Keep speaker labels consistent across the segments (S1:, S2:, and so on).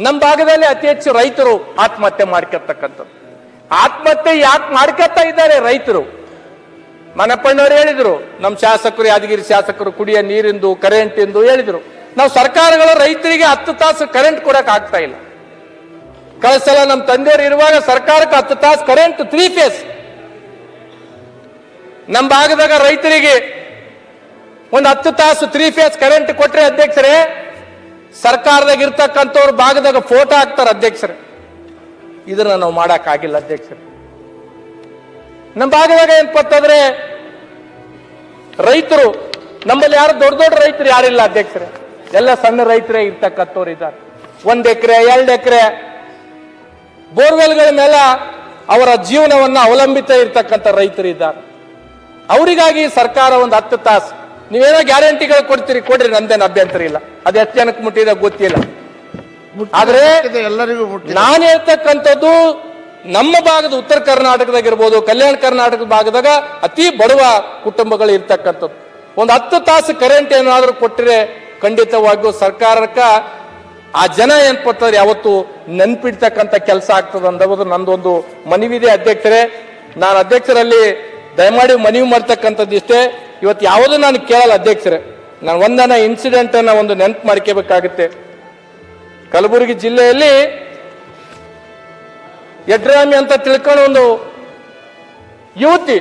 S1: ನಮ್ಮ ಭಾಗದಲ್ಲಿ ಅತಿ ಹೆಚ್ಚು ರೈತರು ಆತ್ಮಹತ್ಯೆ ಮಾಡ್ಕೊತಕ್ಕಂಥದ್ದು. ಆತ್ಮಹತ್ಯೆ ಯಾಕೆ ಮಾಡ್ಕೊತಾ ಇದ್ದಾರೆ ರೈತರು? ಮನಪ್ಪಣ್ಣವ್ರು ಹೇಳಿದ್ರು, ನಮ್ಮ ಶಾಸಕರು, ಯಾದಗಿರಿ ಶಾಸಕರು ಕುಡಿಯ ನೀರಿಂದು ಕರೆಂಟ್ ಎಂದು ಹೇಳಿದ್ರು. ನಾವು ಸರ್ಕಾರಗಳು ರೈತರಿಗೆ 10 ತಾಸು ಕರೆಂಟ್ ಕೊಡಕ್ ಆಗ್ತಾ ಇಲ್ಲ. ಕಳೆದ ಸಲ ನಮ್ಮ ತಂದೆಯವರು ಇರುವಾಗ ಸರ್ಕಾರಕ್ಕೆ 10 ತಾಸು ಕರೆಂಟ್ 3 ಫೇಸ್. ನಮ್ಮ ಭಾಗದಾಗ ರೈತರಿಗೆ ಒಂದು 10 ತಾಸು 3 ಫೇಸ್ ಕರೆಂಟ್ ಕೊಟ್ರೆ ಅಧ್ಯಕ್ಷರೇ, ಸರ್ಕಾರದಾಗ ಇರ್ತಕ್ಕಂಥವ್ರ ಭಾಗದಾಗ ಫೋಟೋ ಹಾಕ್ತಾರೆ ಅಧ್ಯಕ್ಷರೇ. ಇದನ್ನ ನಾವು ಮಾಡಕ್ ಆಗಿಲ್ಲ ಅಧ್ಯಕ್ಷರೇ. ನಮ್ಮ ಭಾಗದಾಗ ಏನಪ್ಪತ್ತಂದ್ರೆ ರೈತರು ನಮ್ಮಲ್ಲಿ ಯಾರು ದೊಡ್ಡ ದೊಡ್ಡ ರೈತರು ಯಾರಿಲ್ಲ ಅಧ್ಯಕ್ಷರೇ, ಎಲ್ಲ ಸಣ್ಣ ರೈತರೇ ಇರ್ತಕ್ಕಂಥವ್ರು ಇದ್ದಾರೆ. 1 ಎಕರೆ 2 ಎಕರೆ ಬೋರ್ವೆಲ್ಗಳ ಮೇಲೆ ಅವರ ಜೀವನವನ್ನ ಅವಲಂಬಿತ ಇರ್ತಕ್ಕಂಥ ರೈತರು ಇದ್ದಾರೆ. ಅವರಿಗಾಗಿ ಸರ್ಕಾರ ಒಂದು 10 ತಾಸು ನೀವೇನೋ ಗ್ಯಾರಂಟಿಗಳು ಕೊಡ್ತೀರಿ, ಕೊಡ್ರಿ, ನಂದೇನು ಅಭ್ಯಂತರ ಇಲ್ಲ. ಅದು ಎಷ್ಟು ಜನಕ್ಕೆ ಮುಟ್ಟಿದ ಗೊತ್ತಿಲ್ಲ. ಆದ್ರೆ
S2: ಎಲ್ಲರಿಗೂ
S1: ನಾನು ಹೇಳ್ತಕ್ಕಂಥದ್ದು ನಮ್ಮ ಭಾಗದ ಉತ್ತರ ಕರ್ನಾಟಕದಾಗಿರ್ಬೋದು, ಕಲ್ಯಾಣ ಕರ್ನಾಟಕದ ಭಾಗದಾಗ ಅತಿ ಬಡವ ಕುಟುಂಬಗಳು ಇರ್ತಕ್ಕಂಥದ್ದು. ಒಂದು 10 ತಾಸು ಕರೆಂಟ್ ಏನಾದರೂ ಕೊಟ್ಟರೆ ಖಂಡಿತವಾಗಿಯೂ ಸರ್ಕಾರಕ್ಕ ಆ ಜನ ಏನ್ಪಡ್ತಾರೆ ಯಾವತ್ತು ನೆನ್ಪಿಡ್ತಕ್ಕಂಥ ಕೆಲಸ ಆಗ್ತದೆ ಅನ್ನೋದು ನಂದೊಂದು ಮನವಿದೆ ಅಧ್ಯಕ್ಷರೇ. ನಾನು ಅಧ್ಯಕ್ಷರಲ್ಲಿ ದಯಮಾಡಿ ಮನವಿ ಮಾಡ್ತಕ್ಕಂಥದ್ದು ಇಷ್ಟೇ. ಇವತ್ತು ಯಾವುದೂ ನಾನು ಕೇಳಲ್ಲ ಅಧ್ಯಕ್ಷರೇ. ನಾನು ಒಂದನ ಇನ್ಸಿಡೆಂಟ್ ಅನ್ನ ಒಂದು ನೆನಪು ಮಾಡ್ಕೋಬೇಕಾಗುತ್ತೆ. ಕಲಬುರಗಿ ಜಿಲ್ಲೆಯಲ್ಲಿ ಯಡ್ರಾಮಿ ಅಂತ ತಿಳ್ಕೊಂಡು ಒಂದು ಯುವತಿ,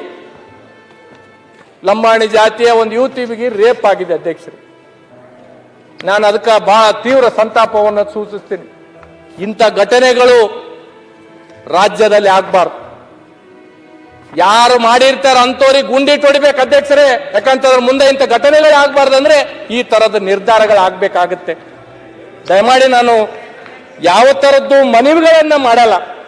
S1: ಲಂಬಾಣಿ ಜಾತಿಯ ಒಂದು ಯುವತಿಗೆ ರೇಪ್ ಆಗಿದೆ ಅಧ್ಯಕ್ಷರೇ. ನಾನು ಅದಕ್ಕೆ ಬಹಳ ತೀವ್ರ ಸಂತಾಪವನ್ನು ಸೂಚಿಸ್ತೀನಿ. ಇಂಥ ಘಟನೆಗಳು ರಾಜ್ಯದಲ್ಲಿ ಆಗ್ಬಾರ್ದು. ಯಾರು ಮಾಡಿರ್ತಾರ ಅಂತವ್ರಿಗೆ ಗುಂಡಿಟ್ಟು ಹೊಡಿಬೇಕು ಅಧ್ಯಕ್ಷರೇ. ಯಾಕಂತಂದ್ರೆ ಮುಂದೆ ಇಂಥ ಘಟನೆಗಳು ಆಗ್ಬಾರ್ದಂದ್ರೆ ಈ ತರದ ನಿರ್ಧಾರಗಳು ಆಗ್ಬೇಕಾಗತ್ತೆ. ದಯಮಾಡಿ ನಾನು ಯಾವ ತರದ್ದು ಮನವಿಗಳನ್ನ ಮಾಡಲ್ಲ.